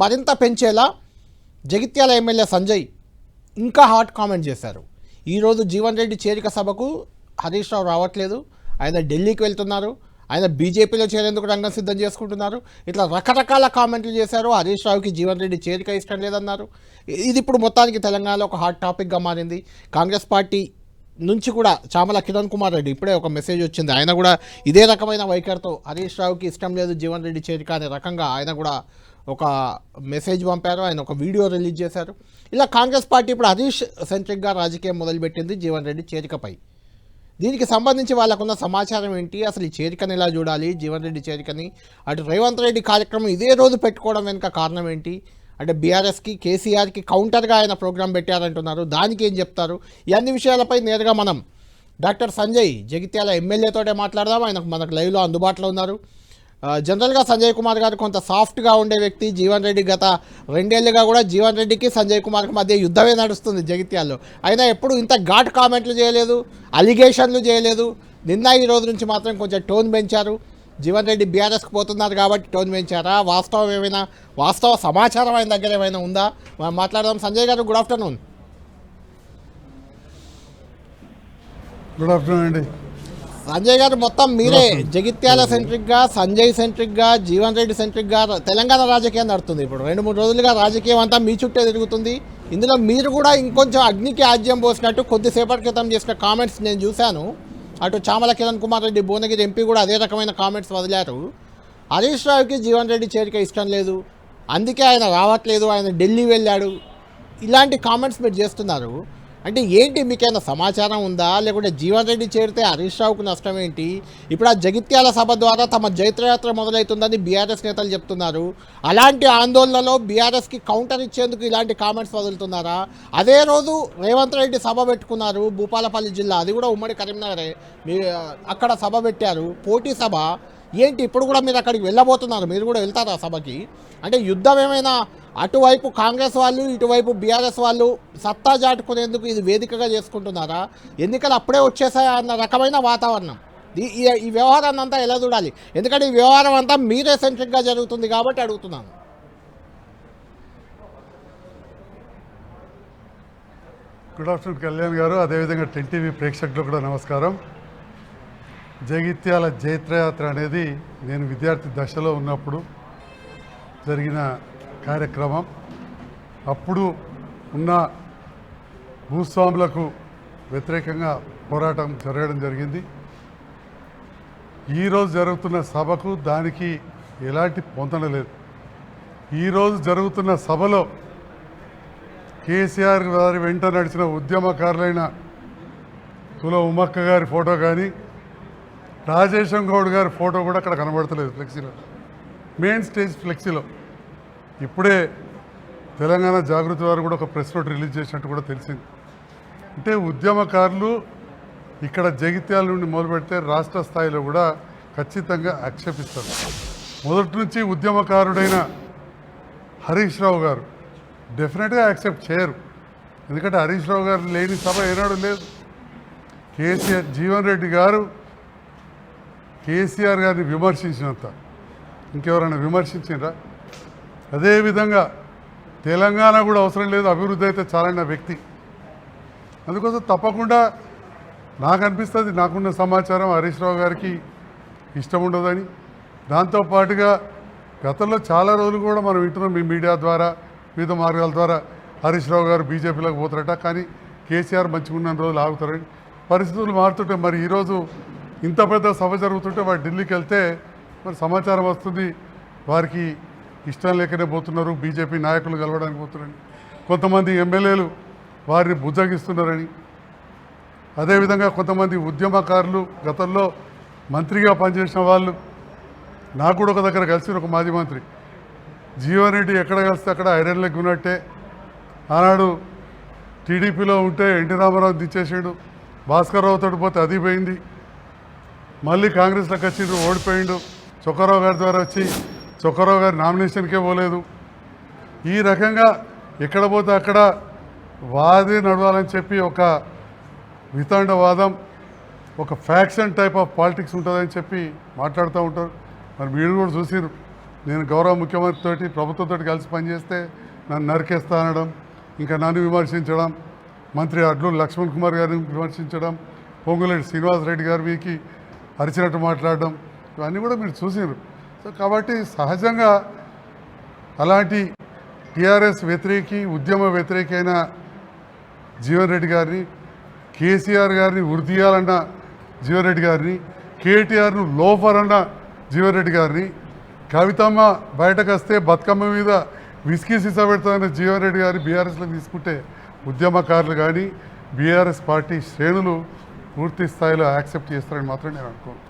మరింత పెంచేలా జగిత్యాల ఎమ్మెల్యే సంజయ్ ఇంకా hot comment చేశారు. ఈరోజు జీవన్ రెడ్డి చేరిక సభకు హరీష్ రావు రావట్లేదు, ఆయన ఢిల్లీకి వెళ్తున్నారు, ఆయన బీజేపీలో చేరేందుకు రంగం సిద్ధం చేసుకుంటున్నారు. ఇట్లా రకరకాల కామెంట్లు చేశారు. హరీష్ రావుకి జీవన్ రెడ్డి చేరిక ఇష్టం లేదన్నారు. ఇది ఇప్పుడు మొత్తానికి తెలంగాణలో ఒక హాట్ టాపిక్గా మారింది. కాంగ్రెస్ పార్టీ నుంచి కూడా చామల కిరణ్ కుమార్ రెడ్డి ఇప్పుడే ఒక మెసేజ్ వచ్చింది. ఆయన కూడా ఇదే రకమైన వైఖరితో హరీష్ రావుకి ఇష్టం లేదు జీవన్ రెడ్డి చేరిక అనే రకంగా ఆయన కూడా ఒక మెసేజ్ పంపారు. ఆయన ఒక వీడియో రిలీజ్ చేశారు. ఇలా కాంగ్రెస్ పార్టీ ఇప్పుడు హరీష్ సెంట్రిక్గా రాజకీయం మొదలుపెట్టింది జీవన్ రెడ్డి చేరికపై. దీనికి సంబంధించి వాళ్ళకున్న సమాచారం ఏంటి, అసలు ఈ చేరికని ఎలా చూడాలి, జీవన్ రెడ్డి చేరికని, అటు రేవంత్ రెడ్డి కార్యక్రమం ఇదే రోజు పెట్టుకోవడం వెనుక కారణం ఏంటి, అంటే బీఆర్ఎస్కి కేసీఆర్కి కౌంటర్గా ఆయన ప్రోగ్రాం పెట్టారంటున్నారు, దానికి ఏం చెప్తారు, ఈ అన్ని విషయాలపై నేరుగా మనం డాక్టర్ సంజయ్ జగిత్యాల ఎమ్మెల్యేతోటే మాట్లాడదాం. ఆయన మనకు లైవ్లో అందుబాటులో ఉన్నారు. జనరల్గా సంజయ్ కుమార్ గారు కొంత సాఫ్ట్గా ఉండే వ్యక్తి. జీవన్ రెడ్డి గత 2 ఏళ్ళుగా కూడా జీవన్ రెడ్డికి సంజయ్ కుమార్కి మధ్య యుద్ధమే నడుస్తుంది జగిత్యాల్లో. అయినా ఎప్పుడు ఇంత ఘాట్ కామెంట్లు చేయలేదు, అలిగేషన్లు చేయలేదు. నిన్న ఈ రోజు నుంచి మాత్రం కొంచెం టోన్ పెంచారు. జీవన్ రెడ్డి బీఆర్ఎస్కి పోతున్నారు కాబట్టి టోన్ పెంచారా, వాస్తవ సమాచారం ఆయన దగ్గర ఏమైనా ఉందా, మనం మాట్లాడదాం. సంజయ్ గారు గుడ్ ఆఫ్టర్నూన్. గుడ్ ఆఫ్టర్నూన్ అండి. సంజయ్ గారు మొత్తం మీరే జగిత్యాల సెంట్రిక్గా, సంజయ్ సెంట్రిక్గా, జీవన్ రెడ్డి సెంట్రిక్గా తెలంగాణ రాజకీయం నడుతుంది. ఇప్పుడు 2-3 రోజులుగా రాజకీయం అంతా మీ చుట్టే తిరుగుతుంది. ఇందులో మీరు కూడా ఇంకొంచెం అగ్నికి ఆజ్యం పోసినట్టు కొద్దిసేపటి క్రితం చేసిన కామెంట్స్ నేను చూశాను. అటు చామల కిరణ్ కుమార్ రెడ్డి భువనగిరి ఎంపీ కూడా అదే రకమైన కామెంట్స్ వదిలారు. హరీష్ రావుకి జీవన్ రెడ్డి చేరిక ఇష్టం లేదు, అందుకే ఆయన రావట్లేదు, ఆయన ఢిల్లీ వెళ్ళాడు, ఇలాంటి కామెంట్స్ మీరు చేస్తున్నారు. అంటే ఏంటి, మీకైనా సమాచారం ఉందా, లేకుంటే జీవన్ రెడ్డి చేరితే హరీష్ రావుకు నష్టం ఏంటి? ఇప్పుడు ఆ జగిత్యాల సభ ద్వారా తమ జైత్రయాత్ర మొదలవుతుందని బీఆర్ఎస్ నేతలు చెప్తున్నారు. అలాంటి ఆందోళనలో బీఆర్ఎస్కి కౌంటర్ ఇచ్చేందుకు ఇలాంటి కామెంట్స్ వదులుతున్నారా? అదే రోజు రేవంత్ రెడ్డి సభ పెట్టుకున్నారు భూపాలపల్లి జిల్లా, అది కూడా ఉమ్మడి కరీంనగరే. అక్కడ సభ పెట్టారు, పోటీ సభ. ఏంటి ఇప్పుడు కూడా మీరు అక్కడికి వెళ్ళబోతున్నారు, మీరు కూడా వెళ్తారా సభకి? అంటే యుద్ధం ఏమైనా అటువైపు కాంగ్రెస్ వాళ్ళు, ఇటువైపు బీఆర్ఎస్ వాళ్ళు సత్తా చాటుకునేందుకు ఇది వేదికగా చేసుకుంటున్నారా? ఎన్నికలు అప్పుడే వచ్చేసాయా అన్న రకమైన వాతావరణం. ఈ వ్యవహారాన్ని అంతా ఎలా చూడాలి? ఎందుకంటే ఈ వ్యవహారం అంతా మీరే సెంట్రిక్గా జరుగుతుంది కాబట్టి అడుగుతున్నాను. గుడ్ ఆఫ్టర్నూన్ కళ్యాణ్ గారు, అదేవిధంగా 10 టీవీ ప్రేక్షకులకు కూడా నమస్కారం. జగిత్యాల జైత్రయాత్ర అనేది నేను విద్యార్థి దశలో ఉన్నప్పుడు జరిగిన కార్యక్రమం. అప్పుడు ఉన్న భూస్వాములకు వ్యతిరేకంగా పోరాటం జరగడం జరిగింది. ఈరోజు జరుగుతున్న సభకు దానికి ఎలాంటి పొంతన లేదు. ఈరోజు జరుగుతున్న సభలో కేసీఆర్ గారి వెంట నడిచిన ఉద్యమకారులైన తుల ఉమ్మక్క గారి ఫోటో కానీ, రాజేశం గౌడ్ గారి ఫోటో కూడా అక్కడ కనబడతలేదు ఫ్లెక్సీలో, మెయిన్ స్టేజ్ ఫ్లెక్సీలో. ఇప్పుడే తెలంగాణ జాగృతి వారు కూడా ఒక ప్రెస్ నోట్ రిలీజ్ చేసినట్టు కూడా తెలిసింది. అంటే ఉద్యమకారులు ఇక్కడ జగిత్యాల నుండి మొదలు పెడితే రాష్ట్ర స్థాయిలో కూడా ఖచ్చితంగా ఆక్షేపిస్తారు. మొదటి నుంచి ఉద్యమకారుడైన హరీష్ రావు గారు డెఫినెట్గా యాక్సెప్ట్ చేయరు. ఎందుకంటే హరీష్ రావు గారు లేని సభ ఏనాడు లేదు. కేసీఆర్, జీవన్ రెడ్డి గారు కేసీఆర్ గారిని విమర్శించినంత ఇంకెవరైనా విమర్శించిండ్రా? అదేవిధంగా తెలంగాణ కూడా అవసరం లేదు, అభివృద్ధి అయితే చాలన్న వ్యక్తి. అందుకోసం తప్పకుండా నాకు అనిపిస్తుంది, నాకున్న సమాచారం హరీష్ రావు గారికి ఇష్టం ఉండదని. దాంతోపాటుగా గతంలో చాలా రోజులు కూడా మనం వింటున్నాం మీ మీడియా ద్వారా, వివిధ మార్గాల ద్వారా హరీష్ రావు గారు బీజేపీలోకి పోతారట, కానీ కేసీఆర్ మంచిగా ఉన్న రోజులు ఆగుతారని. పరిస్థితులు మారుతుంటే మరి ఈరోజు ఇంత పెద్ద సభ జరుగుతుంటే వారు ఢిల్లీకి వెళ్తే మరి సమాచారం వస్తుంది వారికి ఇష్టం లేకనే పోతున్నారు, బీజేపీ నాయకులు కలవడానికి పోతున్నారని, కొంతమంది ఎమ్మెల్యేలు వారిని బుజ్జగిస్తున్నారని, అదేవిధంగా కొంతమంది ఉద్యమకారులు గతంలో మంత్రిగా పనిచేసిన వాళ్ళు, నాకు కూడా ఒక దగ్గర కలిసి ఒక మాజీ మంత్రి జీవన్ రెడ్డి ఎక్కడ కలిస్తే అక్కడ ఐరన్ లెగ్ ఉన్నట్టే. ఆనాడు టీడీపీలో ఉంటే ఎన్టీ రామారావు దించేసాడు, భాస్కర్ రావు తోటి పోతే అది పోయింది, మళ్ళీ కాంగ్రెస్లోకి వచ్చిండు, ఓడిపోయిండు, చొక్కారావు గారి ద్వారా వచ్చి చొక్కారావు గారి నామినేషన్కే పోలేదు. ఈ రకంగా ఎక్కడ పోతే అక్కడ వాదే నడవాలని చెప్పి ఒక వితండవాదం, ఒక ఫ్యాక్షన్ టైప్ ఆఫ్ పాలిటిక్స్ ఉంటుందని చెప్పి మాట్లాడుతూ ఉంటారు. మరి మీరు కూడా చూసిరు నేను గౌరవ ముఖ్యమంత్రితోటి ప్రభుత్వంతో కలిసి పనిచేస్తే నన్ను నరికేస్తా అనడం, ఇంకా నన్ను విమర్శించడం, మంత్రి అడ్లూరు లక్ష్మణ్ కుమార్ గారిని విమర్శించడం, పొంగులేటి శ్రీనివాసరెడ్డి గారి మీకి అరిచినట్టు మాట్లాడడం, ఇవన్నీ కూడా మీరు చూసినారు. సో కాబట్టి సహజంగా అలాంటి టీఆర్ఎస్ వ్యతిరేకి ఉద్యమ వ్యతిరేకైన జీవన్ రెడ్డి గారిని, కేసీఆర్ గారిని ఉరితీయాలన్న జీవన్ రెడ్డి గారిని, కేటీఆర్ను లోఫర్ అన్న జీవన్ రెడ్డి గారిని, కవితమ్మ బయటకు వస్తే బతుకమ్మ మీద విసికి సీసా పెడుతున్న జీవన్ రెడ్డి గారి బీఆర్ఎస్లో తీసుకుంటే ఉద్యమకారులు కానీ బీఆర్ఎస్ పార్టీ శ్రేణులు పూర్తి స్థాయిలో యాక్సెప్ట్ చేస్తారని మాత్రం నేను అనుకోను.